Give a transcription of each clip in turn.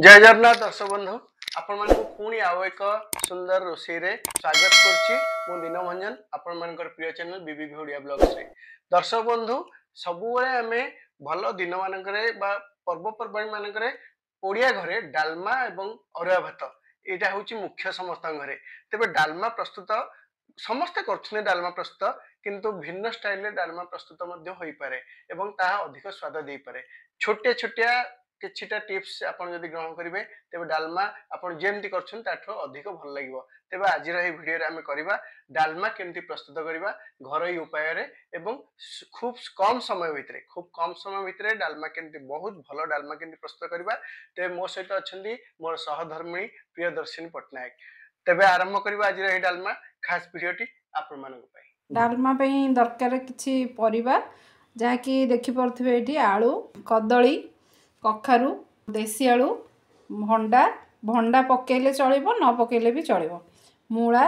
जय जगन्नाथ दर्शक बंधु आपण मानक पुणी आउ एक सुंदर रोषे रे स्वागत करछि मु दीनभंजन आपण मानकर प्रिय चैनल बीबीबी ओडिया ब्लॉग्स रे। दर्शक बंधु सबुबले आमे भल दिन मानकरे बा पर्वपर्वाणी मानकरे ओडिया घरे डालमा एवं अरुआ भात एटा होछि मुख्य समस्त घरे। तेबे डालमा प्रस्तुत समस्ते करछने डालमा प्रस्तुत किंतु भिन्न स्टाइल रे डालमा प्रस्तुत मध्य होई पारे एवं ता अधिक स्वाद देई पारे। छोटे छोटिया किछिटा टिप्स आपण जदि ग्रहण करिवे तेबे डालमा आपण जेमति करछन ताठो अधिक भल लागिवो। तेबे आजिर एही भिडियो रे हमें करिबा डालमा केमति प्रस्तुत करिबा घरोई उपाय रे एवं खूब कम समय भितरे डालमा केमति बहुत भलो डालमा केमति प्रस्तुत करिबा। तेबे मो सहित अछंदी मोर सहधर्मिणी प्रियदर्शिनी पटनायक। तेबे आरंभ करिबा आजिर एही डालमा खास भिडियोटी आपण मानक पई। डालमा पई दरकार किछि परिबा जाकी देखि परथिबे एठी आलू कदली कखारू देसी आलू भंडा भंडा पकेले चलिबो न पकेले भी चलिबो मूला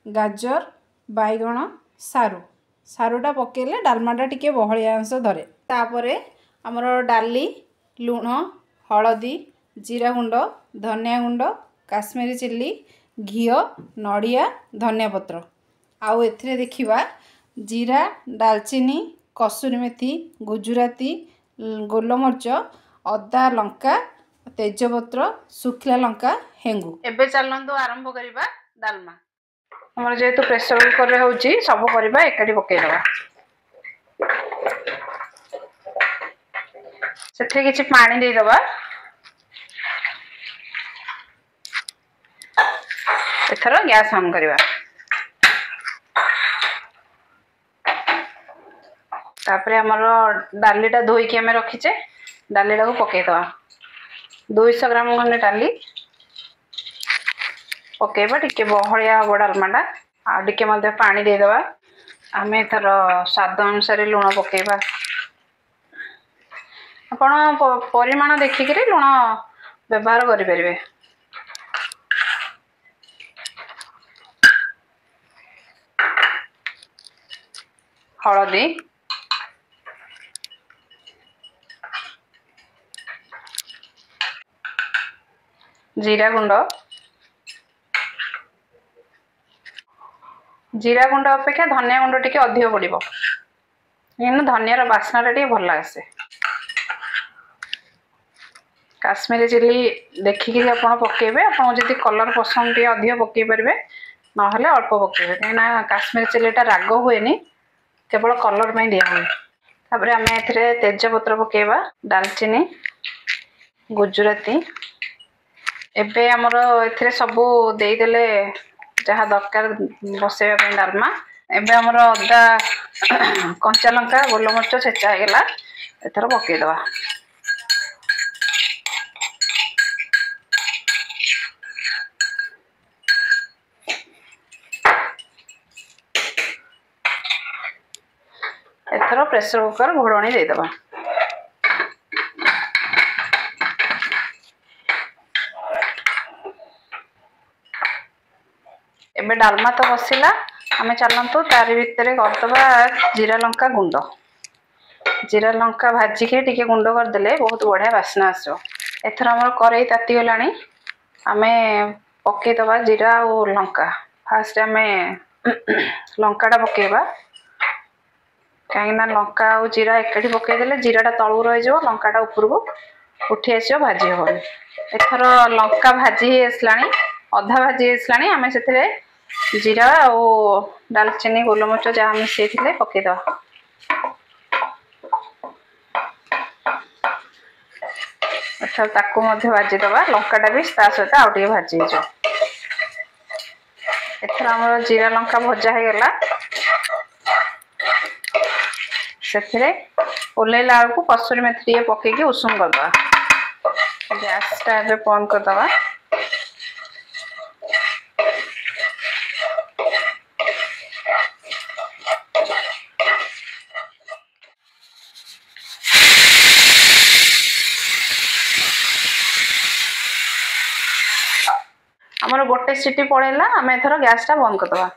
गाजर बैगण सारू सारूटा पकेले डालमाटा टिके बहलिया अंश धरे। तापरे हमर डाली लूण हळदी जीरा गुंड धनिया गुंड काश्मीरी चिल्ली घी नड़िया धनिया पत्र आउ एथिरे देखिबा जीरा दालचीनी कसूरी मेथी गुजराती गोलमरिच अदा लंका तेजपत्र सुखिला लंका हेंगु। एबे चलंतु आरंभ करिबा डालमा। हमर जेतु प्रेशर कुकर रे होची सब परिबा एकाडी पके देबा। सेथे किछि पानी दे देबा। एथरो गैस ऑन करिबा। तापरे हमर डालीटा धोई के हमें रखिचे डालीटा को पके दवा 200 ग्राम खंडे डाली पकेबा टिके बहलिया हो डालमाटा आ टिके मध्ये पानी दे देबा। आमे थर स्वाद अनुसार लूण पकेबा आपण परिमाण देखि के लूण व्यवहार करि परिबे। हळदी जीरा गुंड अपेक्षा धनिया गुंड टिके अधिक पड़िबो इन धनियार बास्नाटा टिके भल आसे। काश्मीरी चिल्ली देखिक आप पकेबे आपन जदि कलर पसंद टिके अधिक पकई पारे ना अल्प पकेबे कहीं काश्मीरी चिल्लीटा राग हुएनी केवल कलर में दिया हुए। तापर आम ए तेजपत्र पकेबा दालचीनी गुजराती एबे हमरो एथिरे सबु देई देले जहाँ दरकार बसेबा पे डालमा। एबे हमरो अदा कंचा लंका गोलमरिच छेचा हे गेला एथरो पके दवा। एथरो प्रेशर कुकर घोड़णी दे दवा। एबे डालमा तो बसिला आमे चलंतु तारि भितरे करदबा जीरा लंका गुंड। जीरा लंका भाजी के टिके गुंड कर देले बहुत बढ़िया वासना आसो। एथर हमर करेई ताती गलानी आमे पके दबा जीरा और लंका। फास्ट आमे लंकाटा पकेबा कहीं लंका और जीरा एकाठी पके देले जीराटा तळु रहि जो लंकाटा ऊपर को उठी आसियो भाजी होबनी। एथर लंका भाजी आसलानी अधा भाजी आसलानी आमे सेथिरे जीरा और दालचीनी गोलमरिच जहाँ मिसई थे पके दवा। अच्छा ताकू मध्य भाजी दवा लंकाटा भी ता सहित आउ टिके भाजी हो। एथर हमर जीरा लंका भजा हे गेला सेथिरे ओलेला को कसूरी मेथी टिके पके के उषुम कर दवा। गैस टा बंद कर दवा। हमर गोटे सीटी पड़ेला आमे एथरो गैस टा बंद कर दवा।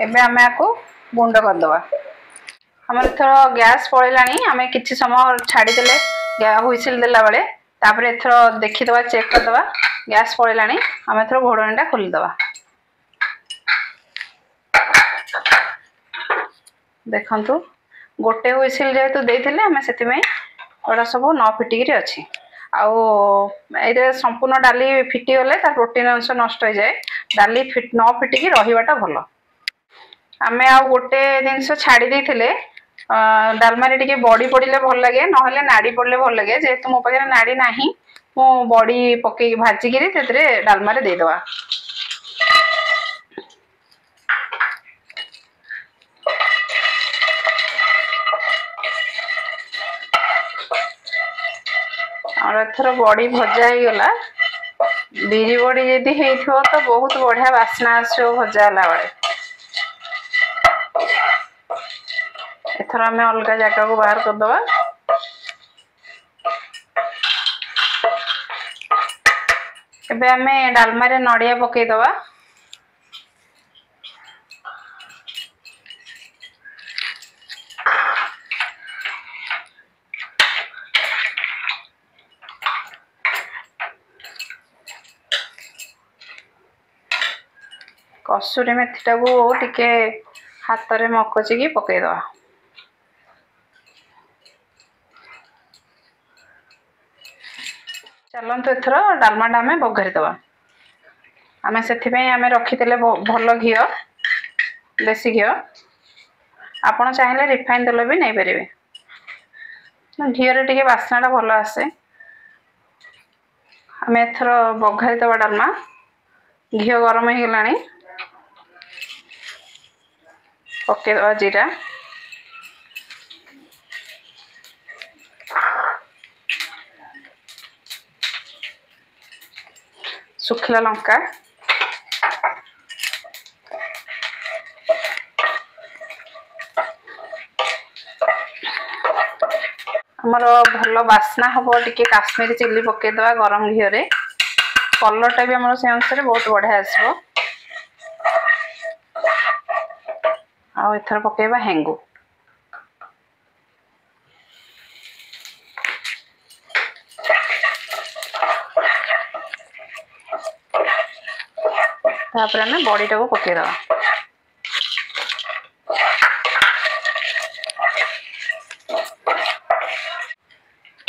एबे आमे आको गुंड कर दवा हमर थरो गैस पळेलानी आमे किछि समय छाडी देले हुइसिल देला बेले तापर एथरो देखि दवा चेक कर दवा गैस पळेलानी आमे थरो घोडणीटा खोली दवा देखंतु गोटे हुइसिल जेतु देइथिले आमे सेति में ओडा सब न फिटिगिरी अछि आउ एरे संपूर्ण डाली फिटी गले तार प्रोटीन अंश नष्ट हो जाए डाली फिट न फिटिकी रहिबाटा भलो आमे आ गोटे जिनस छाड़ी देइथिले डालमा रे टिके बॉडी पड़िले भल लागे नहले नाड़ी पड़ले भल लागे जेतु मो पाखे नाड़ी नाही मो बॉडी पके भाजी गिरी तेतरे डालमा रे दे दवा और एथर बॉडी भजा ही गला बिरी बॉडी यदि हेइथो तो बहुत बढ़िया वासना आसो भजा ला बेले एथर हमें अलग जगह को बाहर कर दवा एबे हमें डालमा रे नडिया पके दवा कसूरी मेथीटा को टिके हाथ रे मकची की पके दवा चलंतु एथर डालमाटा आमे बघारी दवा आमे सेथिपई आमे रखितेले भल घी देसी घी आपण चाहिले रिफाइन तेल भी नहीं परिबे घी रे टिके वासनाटा भल आसे आमे एथर बघारी दवा डालमा घी गरम हो गलानी पके दवा जीरा सुखला लंका हमर भल बासना हबो टिके काश्मीरी चिल्ली पके दवा गरम घी रे कलरटा भी हमर से अनुसार बहुत बढ़िया आसबो आ एथर पकेबा हेंगु तापर हमें बॉडी टाको पके दवा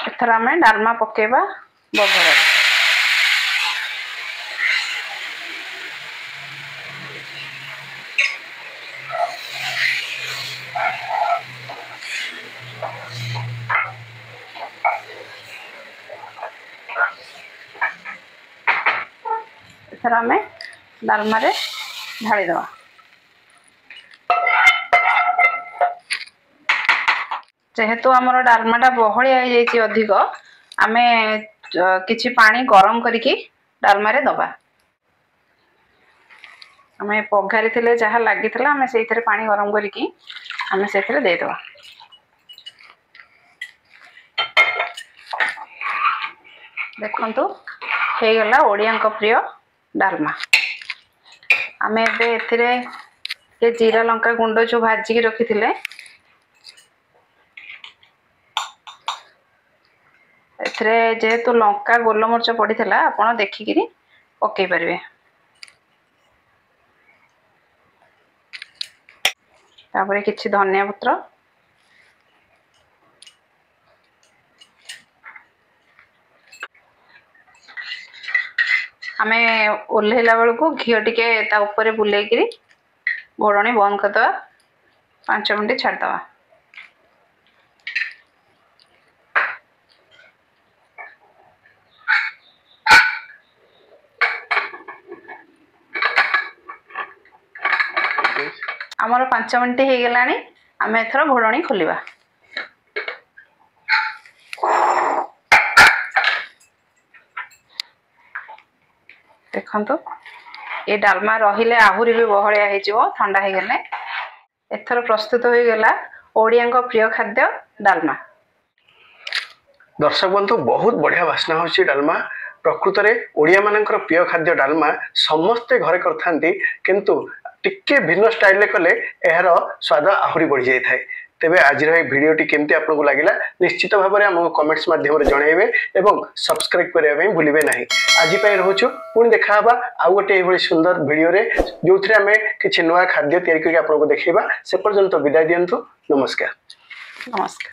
एथर हमें डालमा पकेबा बघरा एथर हमें डालमा रे ढाली दवा जेहेतु हमर डालमाटा बहलिया हो जाइछि अधिक आमे किछि पानी गरम करिकि डालमा रे दबा आमे पघारी थिले जहा लागितला आमे सेइथरे पानी गरम करिकि आमे सेइथरे दे दवा देखंतु हे गला ओडियांक प्रिय डालमा आमे एबे एथिरे के जीरा लंका गुंड जो भाजी की रखी थिले एथिरे जेहेतु लंका गोलमरच पड़ी थिला आपण देखि किरी पके परिबे तापरे किछि धनिया पत्र आमे ओल्हेला बेल को घी टिके ता ऊपर बुले किरी घोड़णी बंद कर दवा 5 मिनट छाड़ दवा आमर 5 मिनट हो गलानी आमे एथर घोड़णी खोलिबा देखंतु ये डालमा रहिले आहुरी भी बहलिया हे जिवो ठंडा हे गले एथर प्रस्तुत हो गला ओडियांक प्रिय खाद्य डालमा दर्शक बंधु बहुत बढ़िया वासना होची डालमा प्रकृत रे ओडिया मानकर प्रिय खाद्य डालमा समस्ते घरे करथांती किंतु टिके भिन्न स्टाइल रे कले एहार स्वाद आहुरी बढ़ी जाय थाए। तेबे आज भिडियोटी केमती आपको लगिला निश्चित भाव में आमको कमेंट्स माध्यम जनइबे एवं सब्सक्राइब करने भूलिबे नहीं। आज रोचु पुणी देखा आउ गोटे सुंदर वीडियो रे जो थे आम कि नुआ खाद्य तैयारी करके आपको देखा से पर्यंत विदाय दिंतु। नमस्कार। नमस्कार।